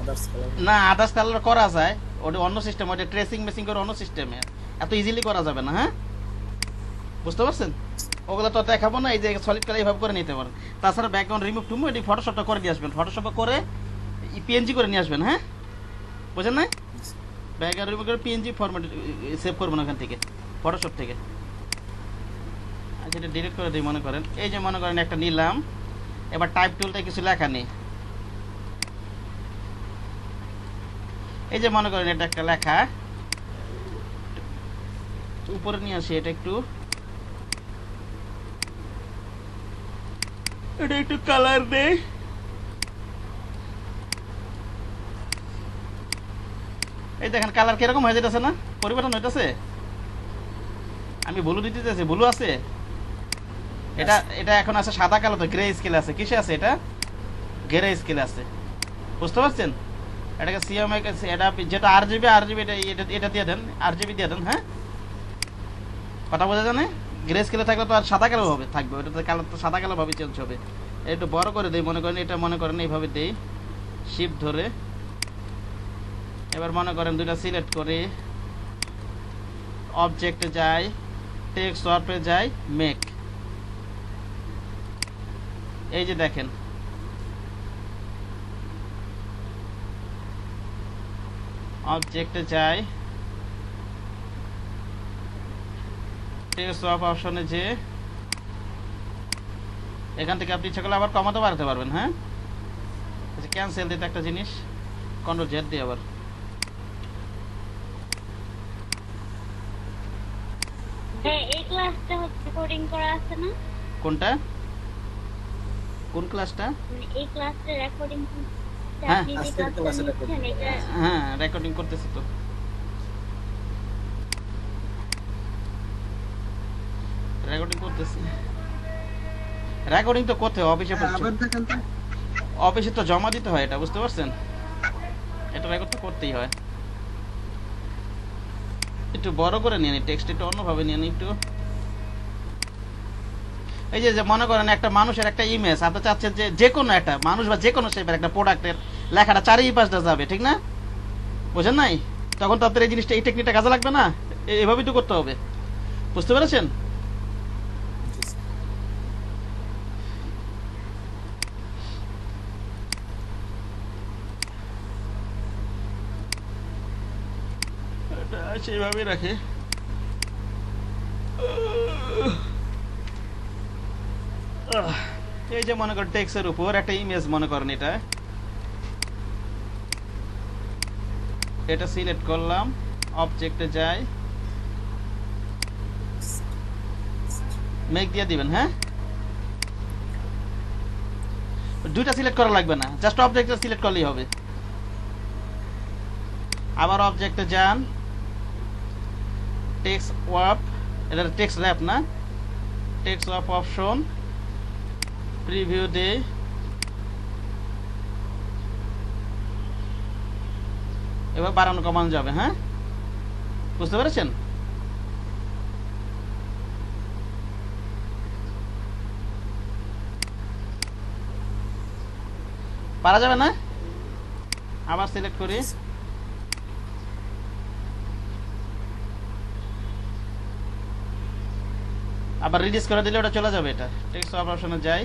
আদার্স কালার? না, আদার্স কালার করা যায়, ওটা অন্য সিস্টেম, ওটা ট্রেসিং মেসিং করে অন্য সিস্টেমে, এত ইজিলি করা যাবে না। হ্যাঁ, বুঝতে পারছেন? ওগুলো তো দেখাবো না, এই যে সলিড কালার এইভাবে করে নিতে পারেন। তাছাড়া ব্যাকগ্রাউন্ড রিমুভ টুমু এটি ফটোশপটা করে নিয়ে আসবেন, ফটোশপে করে পিএনজি করে নিয়ে আসবেন। হ্যাঁ, বুঝেন না? ব্যাকগ্রাউন্ড রিমুভ করে পিএনজি ফরম্যাট সেভ করবেন ওখান থেকে, ফটোশপ থেকে। আচ্ছা, এটা ডিলিট করে দিই। মনে করেন এই যে মনে করেন একটা নিলাম, এবার টাইপ টুলটা কিছু লেখা নেই, এই যে মনে করেন এটা একটা লেখা, উপরে নিয়ে আসি, এটা একটু কালার দেই, এই দেখেন কালার কিরকম হয়ে যেতেছে না, পরিবর্তন হইতেছে। আমি ব্লু দিতে চাইছি, ব্লু আছে, এটা এখন আছে সাদা কালো, তো গ্রে স্কেল আছে। কিসে আছে? এটা গ্রে স্কেল আছে, বুঝতে পারছেন? এটাকে সিএমআই, এটা যেটা আরজিবি এটা দিয়ে দেন, আরজিবি দিয়ে দেন। হ্যাঁ, কথা বোঝা জানে? গ্রে স্কেলে থাকলে তো আর সাদা কালো হবে থাকবে, ওটাতে কালার তো সাদা কালো ভাবে চেঞ্জ হবে। একটু বড় করে দেই, মনে করেন এটা মনে করেন এইভাবে দেই, শিফট ধরে। এবার মনে করেন দুইটা সিলেক্ট করে অবজেক্টে যাই, টেক্সট ওয়ার্পে যাই, মেক। এই যে দেখেন অবজেক্টে যাই, টেক্সট ওয়ার্প অপশনে যে এখান থেকে আপনি ইচ্ছা করলে আবার কমাতে বাড়াতে পারবেন। হ্যাঁ, আচ্ছা, ক্যান্সেল দিতে একটা জিনিস, কন্ট্রোল জেড দিয়ে আবার। এই ক্লাসটা হচ্ছে কোডিং করা আছে না? কোনটা? কোন ক্লাসটা? মানে এই ক্লাসটা রেকর্ডিং হ্যাঁ, আপনি যে আজকের ক্লাসটা ক্লাসে নিচ্ছেন এটা হ্যাঁ, রেকর্ডিং করতেছি তো। রেকর্ডিং করতেছি। রেকর্ডিং তো করতে হয় অফিসে হ্যাঁ, আবার দেখেন তো। অফিসে তো জমা দিতে হয় এটা, বুঝতে পারছেন? এটা রেকর্ড তো করতেই হয়। একটু বড় করে নিয়ে নি, টেক্সট একটু অন্যভাবে নিয়ে নি একটু। এই যে মনে করেন একটা মানুষের একটা ইমেজ, আপনি চাচ্ছেন যে যে কোনো একটা মানুষ বা যে কোনো শেপের একটা প্রোডাক্টের লেখাটা চারিপাশটা যাবে, ঠিক না? বোঝেন নাই? তখন তো আপনার এই জিনিসটা, এই টেকনিকটা কাজে লাগবে না? এভাবেই তো করতে হবে, বুঝতে পেরেছেন? এটা সেইভাবেই রাখে। এই যে মনে করেন টেক্সটের উপর একটা ইমেজ মনে করেন, এটা সিলেক্ট করলাম, অবজেক্টে যাই, মেক দিয়ে দিবেন। হ্যাঁ, দুইটা সিলেক্ট করা লাগবে না, জাস্ট অবজেক্টটা সিলেক্ট করলেই হবে। আবার অবজেক্টে যান, টেক্সট ওয়ার্প, এটা টেক্সট র্যাপ না, text warp option, preview day, এবার বাড়ানো কমানো যাবে। হ্যাঁ, বুঝতে পেরেছেন? পারা যাবে না? আবার সিলেক্ট করি, আবার রিডিউস করে দিলে ওটা চলে যাবে। এটা টেক্সট অপশনে যাই,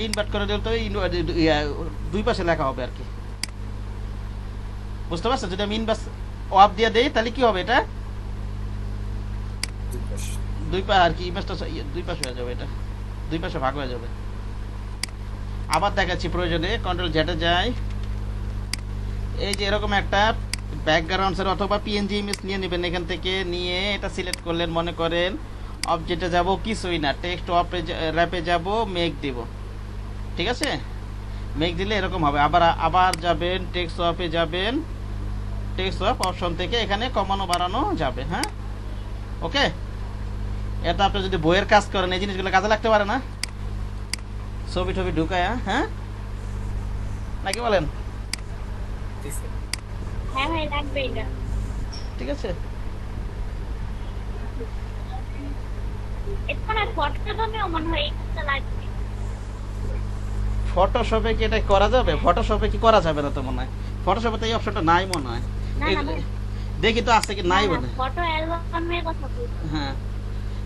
ইনভার্ট করে দিলে তো দুই পাশে লেখা হবে আর কি, বুঝতে পারছেন? যদি আমি ইনভার্স অফ দিয়ে দেই তাহলে কি হবে? এটা দুই পা আর কি, ইমেজটা দুই পাশে হয়ে যাবে, এটা দুই পাশে ভাগ হয়ে যাবে। আবার দেখাচ্ছি প্রয়োজনে, কন্ট্রোল জেডে যাই, এই যে এরকম একটা ব্যাকগ্রাউন্ডসের অথবা পিএনজি ইমেজ নিয়ে নেবেন। এখান থেকে নিয়ে এটা সিলেক্ট করলেন, মনে করেন অবজেক্টে যাব, কিছুই না, টেক্সট ওয়ার্পে র্যাপে যাব, মেক দিব, ঠিক আছে? মেক দিলে এরকম হবে। আবার যাবেন, টেক্সট ওয়ার্পে যাবেন, টেক্সট ওয়ার্প অপশন থেকে এখানে কমানো বাড়ানো যাবে। হ্যাঁ, ওকে। এটা আপনি যদি বইয়ের কাজ করেন এই জিনিসগুলো কাজে লাগতে পারে না, ছবি টবি ঢুকায়। হ্যাঁ, নাকি বলেন? হ্যাঁ ভাই, লাগবে এটা। ঠিক আছে, এখানে ফটোশপেও মনে হয় এটা লাগবে। ফটোশপে কি এটা করা যাবে? ফটোশপে কি করা যাবে না তো মনে হয়, ফটোশপে তো এই অপশনটা নাই মনে হয়। না না ভাই, দেখি তো আছে কি নাই বলে। ফটো অ্যালবামের কথা বলছি। হ্যাঁ,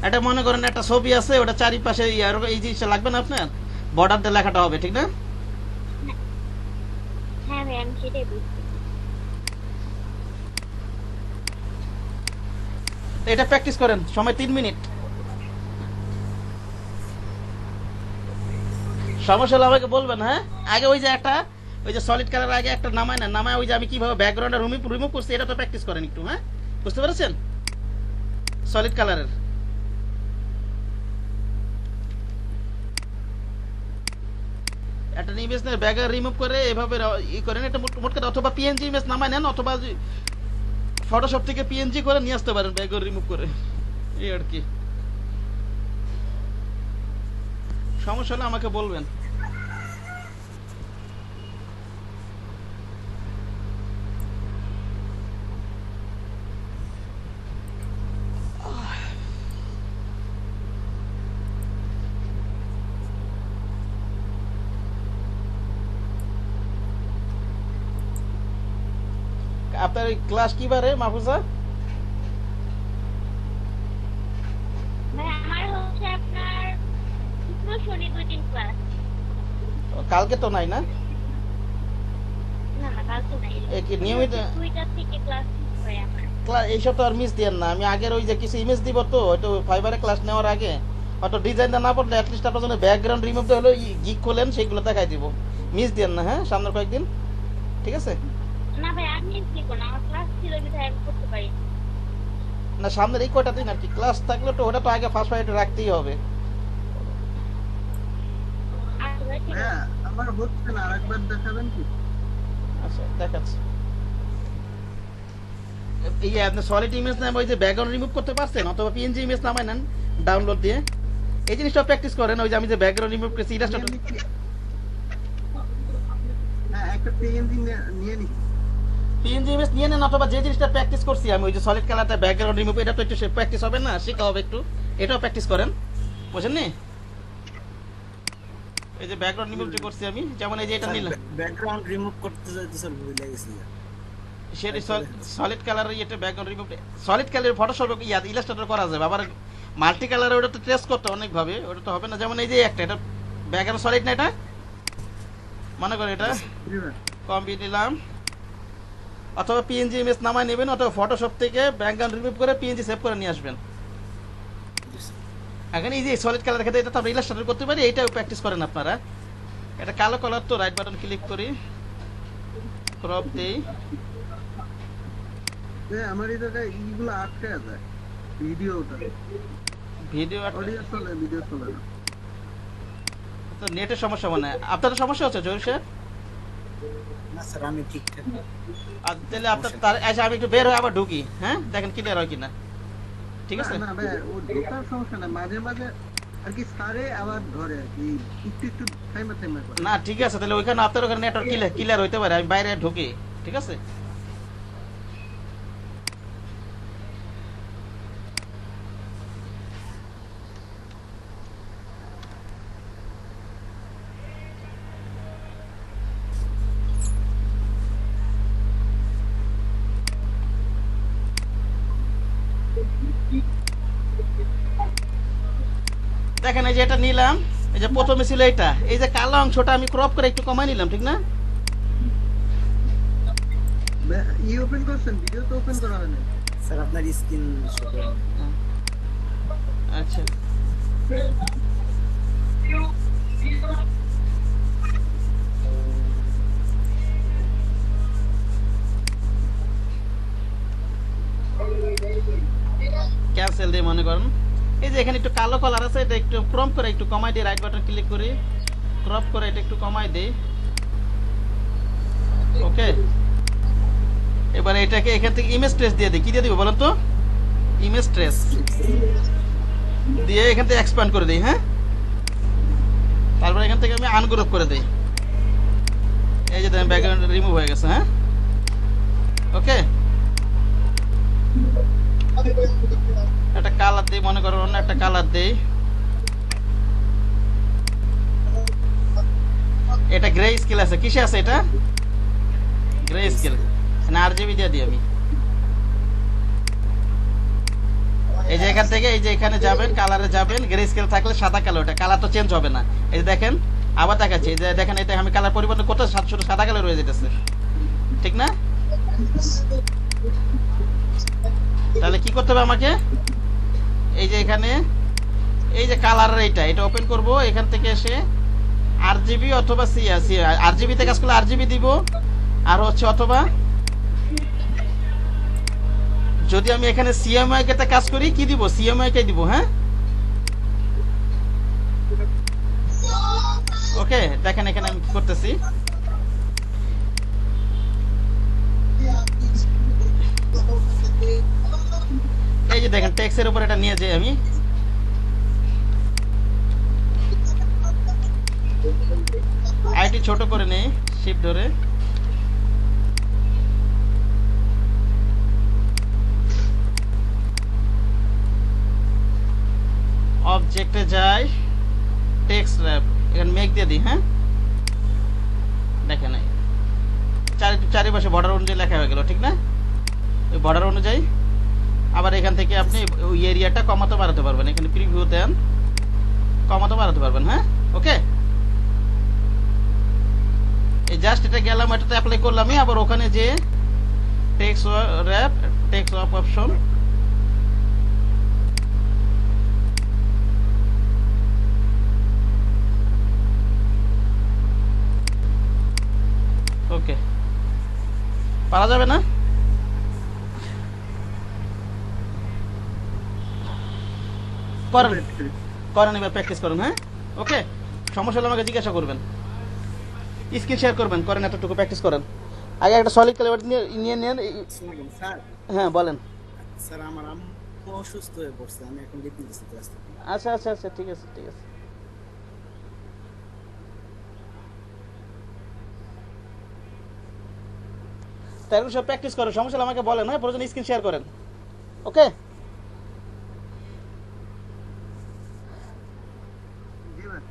এটা মনে করেন একটা ছবি আছে, ওটা চারিপাশে এই জিনিসটা লাগবে না আপনার, বর্ডার দিয়ে লেখাটা হবে, ঠিক না? হ্যাঁ ভাই, আমি সেটাই বুঝছি। এটা প্র্যাকটিস করেন, সময় 3 মিনিট। সমস্যা হলে আমাকে বলবেন। হ্যাঁ, আগে ওই যে সলিড কালার আগে একটা নামায় না, নামায় ওই যে আমি কিভাবে ব্যাকগ্রাউন্ডটা রিমুভ করছি এটা তো প্র্যাকটিস করেন একটু। হ্যাঁ, বুঝতে পেরেছেন? সলিড কালারের একটা ইমেজ নিয়ে ব্যাকগ্রাউন্ড রিমুভ করে এভাবে করেন, এটা মোট কথা, অথবা পিএনজি ইমেজ নামায় নেন, অথবা ফটোশপ থেকে পিএনজি করে নিয়ে আসতে পারেন ব্যাকগ্রাউন্ড রিমুভ করে, এই আর কি। সমস্যা হলে আমাকে বলবেন। আপনার ক্লাস কি বারে মাহফুজা? ভাই আমার হচ্ছে আপনার শুক্র শনি 2 দিন ক্লাস। কালকে তো নাই না? না না, কাল তো নাই। কি নিয়মিত টুইটার থেকে ক্লাস হয় আমার। ক্লাস এইসব তো আর মিস দিয়েন না। আমি আগের ওই যে কিছু ইমেজ দিব তো, হয়তো ফাইবারে ক্লাস নেওয়ার আগে হয়তো ডিজাইনটা না পড়লে অ্যাটলিস্ট আপনার জন্য ব্যাকগ্রাউন্ড রিমুভ হলো গিক খোলেন, সেইগুলো দেখাই দিব। মিস দিয়েন না, হ্যাঁ, সামনের কয়েকদিন, ঠিক আছে? না ভাই, আমি কি করব, আমার ক্লাস ছিল বিধায় আমি করতে পারি। না, সামনের এই কয়টা দিন আর কি ক্লাস থাকলে তো ওটা তো আগে ফার্স্ট প্রায়োরিটি রাখতেই হবে। আচ্ছা ভাই, ঠিক আছে। হ্যাঁ, আমার হচ্ছে না, আরেকবার দেখাবেন কি? আচ্ছা, দেখাচ্ছি। এই আপনি সলিড ইমেজ নামে ওই যে ব্যাকগ্রাউন্ড রিমুভ করতে পারছেন, অথবা পিএনজি ইমেজ নামায় নেন ডাউনলোড দিয়ে, এই জিনিসটা প্র্যাকটিস করেন, ওই যে আমি যে ব্যাকগ্রাউন্ড রিমুভ করেছি ইলাস্ট্রেটর। হ্যাঁ একটা পিএনজি নিয়ে নিচ্ছি। পিএনজি ইমেজ নিয়ে নেন, অথবা যে জিনিসটা প্র্যাকটিস করছি আমি, ওই যে সলিড কালারটা ব্যাকগ্রাউন্ড রিমুভ, এটা তো একটু প্র্যাকটিস হবে না, শেখা হবে একটু, এটাও প্র্যাকটিস করেন, বুঝেন নি? এই যে ব্যাকগ্রাউন্ড রিমুভ যে করছি আমি, যেমন এই যে এটা নিলাম, ব্যাকগ্রাউন্ড রিমুভ করতে যাইতে স্যার ভুলে গেছি। সেটা সলিড কালারের এটা ব্যাকগ্রাউন্ড রিমুভ, সলিড কালারের ফটোশপ ইলাস্ট্রেটর করা যাবে, আবার মাল্টি কালারে ওটা তো ট্রেস করতে অনেকভাবে, ওটা তো হবে না। যেমন এই যে একটা, এটা ব্যাকগ্রাউন্ড সলিড না, এটা মনে করেন এটা কম্বি নিলাম, অথবা পিএনজি ইমেজ নামায় নেবেন, অথবা ফটোশপ থেকে ব্যাকগ্রাউন্ড রিমুভ করে পিএনজি সেভ করে নিয়ে আসবেন। এখন এই যে সলিড কালার ক্ষেত্রে এটা তো আমরা ইলাস্ট্রেটর করতে পারি, এইটাও প্র্যাকটিস করেন আপনারা। এটা কালো কালার তো রাইট বাটন ক্লিক করি, ক্রপ দেই, আমার এই জায়গায় এইগুলো আটকে যায় ভিডিওটা, ভিডিও অডিও চলে ভিডিও চলে না। তো নেটের সমস্যা মানে আপনার সমস্যা হচ্ছে জহির স্যার? না স্যার আমি ঠিকঠাক। আর তাহলে আপনার তার আচ্ছা আমি একটু বের হয়ে আবার ঢুকি, হ্যাঁ দেখেন ক্লিয়ার হয় কিনা, ঠিক আছে? না ভাই ও ঢোকার সমস্যা না, মাঝে মাঝে আর কি সারে আবার ধরে আর কি, একটু একটু টাইমে টাইমে করে। না ঠিক আছে, তাহলে ওইখানে আপনার ওখানে নেটওয়ার্ক ক্লিয়ার হইতে পারে, আমি বাইরে ঢুকি, ঠিক আছে? দেখেন এই যে এটা নিলাম, এই যে প্রথমে ছিল এটা, এই যে কালো অংশটা আমি ক্রপ করে একটু কমাই নিলাম, ঠিক না? ই ওপেন করছেন, ভিডিও তো ওপেন করা হয় না। স্যার আপনার স্ক্রিন শো করেন। আচ্ছা ক্যান্সেল দিয়ে মনে করেন, এই যে এখানে একটু কালো কালার আছে, এটা একটু ক্রপ করে একটু কমাই দিই, রাইট বাটন ক্লিক করি, ক্রপ করে এটা একটু কমাই দিই, ওকে। এবার এটাকে এখান থেকে ইমেজ ট্রেস দিয়ে দিই, কি দিয়ে দিব বলেন তো? ইমেজ ট্রেস দিয়ে এখান থেকে এক্সপ্যান্ড করে দিই, হ্যাঁ। তারপর এখান থেকে আমি আনগ্রুপ করে দিই, এই যে দেখেন ব্যাকগ্রাউন্ড রিমুভ হয়ে গেছে, হ্যাঁ ওকে। একটা কালার দিই, মনে করো অন্য একটা কালার দিই, এটা গ্রে স্কেল আছে, কিসে আছে এটা? গ্রে স্কেল, আরজিবি দিয়ে দিই আমি। এই যে এখান থেকে এই যে এখানে যাবেন, কালারে যাবেন, গ্রে স্কেল থাকলে সাদা কালো, এটা কালার তো চেঞ্জ হবে না। এই যে দেখেন আবার দেখাচ্ছি, এই যে দেখেন এটা আমি কালার পরিবর্তন করতে শুধু সাদা কালার রয়ে যেতেছে, ঠিক না? তাহলে কি করতে হবে আমাকে? এই যে এখানে এই যে কালারের এটা ওপেন করব, এখান থেকে এসে আরজিবি অথবা আরজিবি তে কাজ করলে আরজিবি দিব, আর হচ্ছে অথবা যদি আমি এখানে সিএমওয়াই কে কাজ করি কি দিব? সিএমওয়াই কে দিব, হ্যাঁ ওকে। দেখেন এখানে আমি কি করতেছি, এই যে দেখেন টেক্সটের উপর এটা নিয়ে যাই আমি, আইটি ছোট করে নেই শিফট ধরে, অবজেক্টে যাই, টেক্সট র্যাপ এখানে মেক দিয়ে দিই, হ্যাঁ দেখেন চারিপাশে বর্ডার অনুযায়ী লেখা হয়ে গেল, ঠিক না? ওই বর্ডার অনুযায়ী আবার এখান থেকে আপনি ওই এরিয়াটা কমাতে বাড়াতে পারবেন, এখানে প্রিভিউ দেন, কমাতে বাড়াতে পারবেন, হ্যাঁ ওকে। এই জাস্ট এটা গেলাম, এটাতে অ্যাপ্লাই করলামই, আবার ওখানে যে text wrap text off option, okay পারা যাবে না? করেন করেন, এবার প্র্যাকটিস করেন, হ্যাঁ ওকে। সমস্যা হলে আমাকে জিজ্ঞাসা করবেন, স্ক্রিন শেয়ার করবেন, করেন এতটুকু প্র্যাকটিস করেন। আগে একটা সলিড কালার নিয়ে নেন। স্যার হ্যাঁ বলেন। স্যার আমার অসুস্থ হয়ে পড়ছে, আমি এখন লিভ নিতেছি ক্লাস থেকে। আচ্ছা আচ্ছা আচ্ছা, ঠিক আছে ঠিক আছে। তাই এগুলো সব প্র্যাকটিস করেন, সমস্যা হলে আমাকে বলেন, হ্যাঁ প্রয়োজন স্ক্রিন শেয়ার করেন। ওকে। জি ভাই।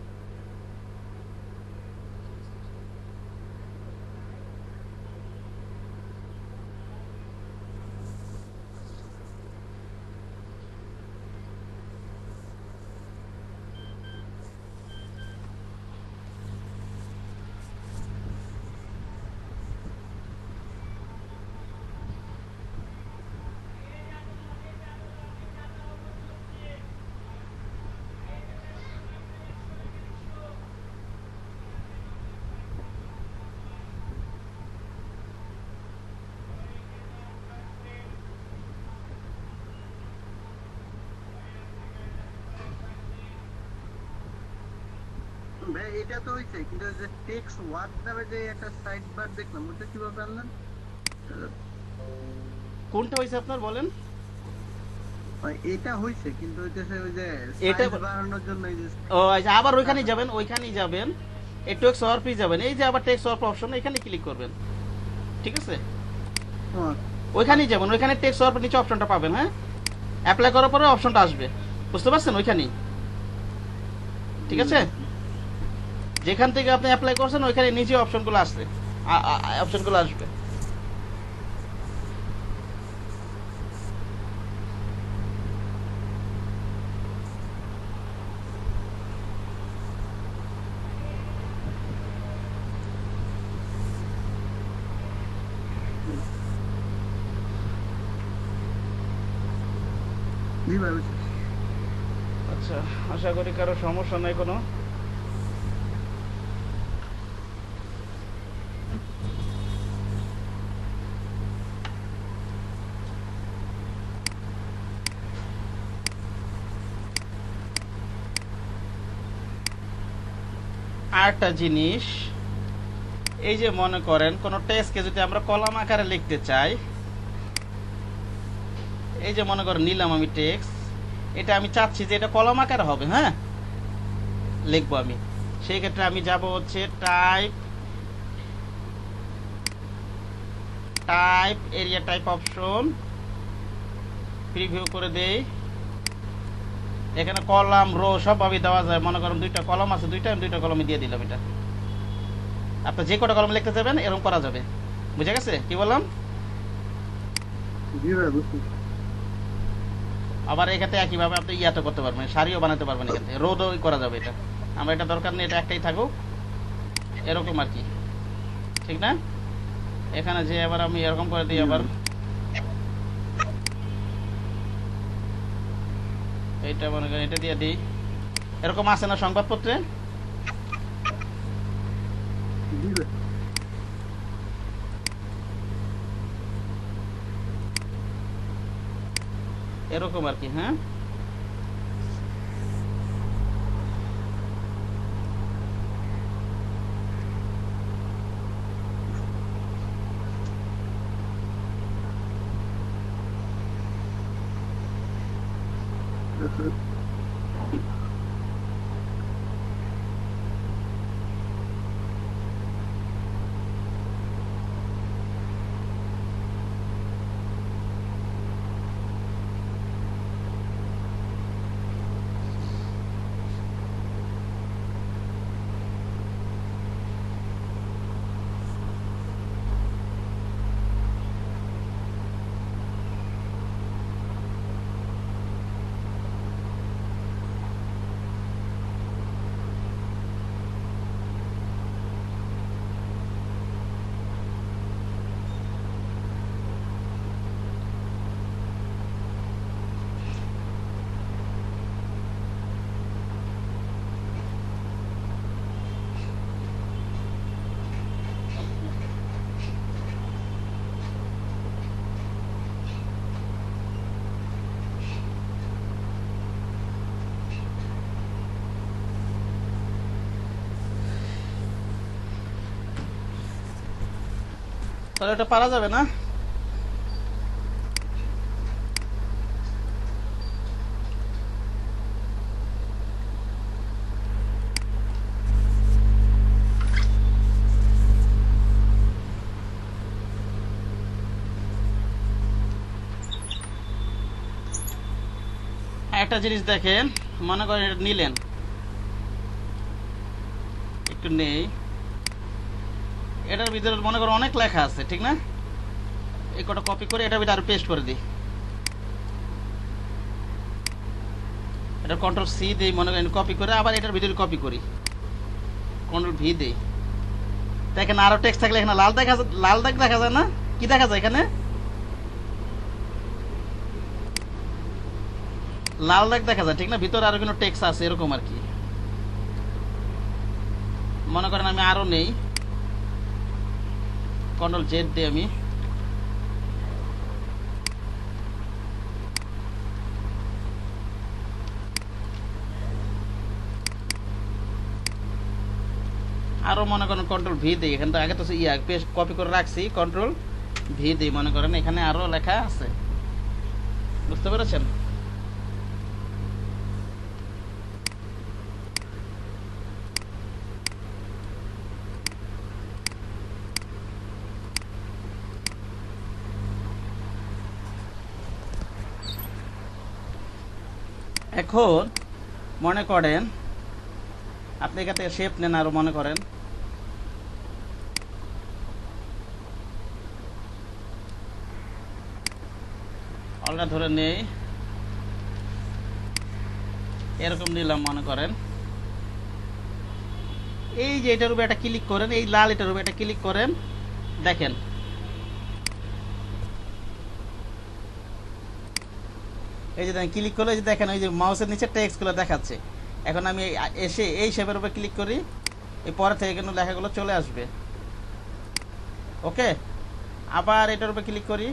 ভাই এটা তো হইছে, কিন্তু ওই যে টেক্সট ওয়ার্ড নামে যে একটা সাইড বার দেখলাম, ওটা কিভাবে আনলেন? কোনটা হয়েছে আপনার বলেন? ভাই এটা হইছে, কিন্তু হইতেছে ওই যে এটা সাইজ বাড়ানোর জন্য এই যে ও আচ্ছা, আবার ওইখানেই যাবেন, ওইখানেই যাবেন, এই টেক্সট ওয়ার্পে যাবেন, এই যে আবার টেক্সট ওয়ার্প অপশন, এখানে ক্লিক করবেন, ঠিক আছে? ওইখানেই যাবেন, ওইখানে টেক্সট ওয়ার্পের নিচে অপশনটা পাবেন, হ্যাঁ অ্যাপ্লাই করার পরে অপশনটা আসবে, বুঝতে পারছেন? ওইখানেই, ঠিক আছে? যেখান থেকে আপনি অ্যাপ্লাই করছেন ওইখানে নিচে অপশনগুলো আসছে, অপশনগুলো আসবে। জি ভাই হইছে। আচ্ছা, আশা করি কারো সমস্যা নাই কোনো। আরেকটা জিনিস, এই যে মনে করেন কোনো টেক্সটকে যদি আমরা কলাম আকারে লিখতে চাই, এই যে মনে করেন নিলাম আমি টেক্সট, এটা আমি চাচ্ছি যে এটা কলাম আকারে হবে, হ্যাঁ লিখবো আমি, সেই ক্ষেত্রে আমি যাব হচ্ছে type, type area type option, preview করে দেই। এখানে কলাম রো সবভাবে দেওয়া যায়, মনে করেন দুইটা কলাম আছে, আমি দুইটা কলামে দিয়ে দিলাম। এটা আপনি যে কটা কলম লিখতে যাবেন এরকম করা যাবে, বুঝে গেছে কি বললাম? জি ভাই বুঝছি। আবার এখানে একইভাবে আপনি ইয়াতে করতে পারবেন, সারিও বানাতে পারবেন, এখান থেকে রোদও করা যাবে। এটা আমরা এটা দরকার নেই, এটা একটাই থাকুক এরকম আর কি, ঠিক না? এখানে যে আবার আমি এরকম করে দিই, আবার এইটা মনে করেন এটা দিয়ে দিই, এরকম আছে না সংবাদপত্রে? জি ভাই। এরকম আর কি, হ্যাঁ। তাহলে এটা পারা যাবে না? একটা জিনিস দেখেন, মনে করেন এটা নিলেন, একটু নেই, এটার ভিতরে মনে করেন অনেক লেখা আছে, ঠিক না? এই কটা কপি করে এটার ভিতরে আরো পেস্ট করে দিই। এটা কন্ট্রোল সি দিই, মনে করেন কপি করে আবার এটার ভিতরে কপি করি, কন্ট্রোল ভি দিই। দেখেন আরো টেক্সট থাকলে এখানে লাল দেখা, লাল দাগ দেখা যায় না? কি দেখা যায় এখানে? লাল দাগ দেখা যায়, ঠিক না? ভিতরে আরো কোনো টেক্সট আছে এরকম আর কি। মনে করেন আমি আরো নেই, কন্ট্রোল জেড দিই আমি, আরো মনে করেন কন্ট্রোল ভি দিই। এখানে তো আগে তো পেস্ট কপি করে রাখছি, কন্ট্রোল ভি দিই, মনে করেন এখানে আরো লেখা আছে, বুঝতে পেরেছেন? এখন মনে করেন আপনি এখান থেকে শেপ নেন, আরো মনে করেন অলটা ধরে নেই, এরকম নিলাম মনে করেন। এই যে এটার উপরে একটা ক্লিক করেন, এই লাল এটার উপরে একটা ক্লিক করেন, দেখেন এই যে দেখেন ক্লিক করলে, যে দেখেন ওই যে মাউসের নিচে টেক্সট গুলো দেখাচ্ছে। এখন আমি এসে এই শেপের উপরে ক্লিক করি, এই পরে থেকে কিন্তু লেখাগুলো চলে আসবে। ওকে, আবার এটার উপরে ক্লিক করি,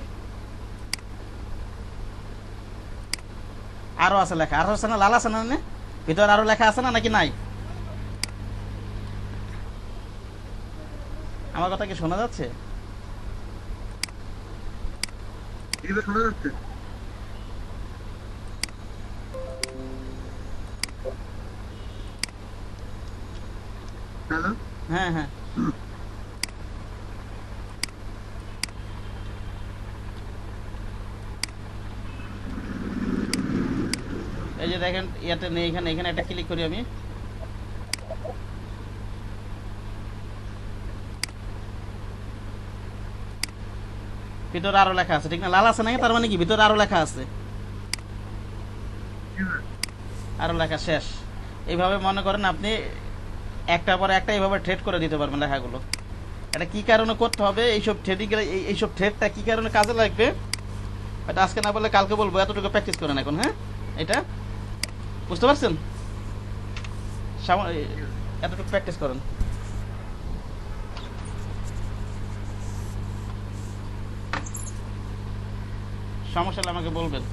আরো আছে লেখা, আরো আছে না? লাল আছে না? ভিতরে আরো লেখা আছে না নাকি নাই? আমার কথা কি শোনা যাচ্ছে? এবার শোনা যাচ্ছে? হ্যালো? হ্যাঁ হ্যাঁ, এই যে দেখেন ইয়াতে নেই, এখানে এখানে একটা ক্লিক করি আমি, ভিতরে আরো লেখা আছে, ঠিক না? লাল আছে নাকি, তার মানে কি ভিতরে আরো লেখা আছে, আরো লেখা শেষ। এইভাবে মনে করেন আপনি একটা পর একটা এইভাবে ট্রেড করে দিতে পারবেন লেখাগুলো। এটা কি কারণে করতে হবে, এইসব ট্রেডিং, এইসব ট্রেডটা কি কারণে কাজে লাগবে, এটা আজকে না বললে কালকে বলবো। এতটুকু প্র্যাকটিস করেন এখন, হ্যাঁ? এটা বুঝতে পারছেন? এতটুকু প্র্যাকটিস করেন। সমস্যা হলে আমাকে বলবেন।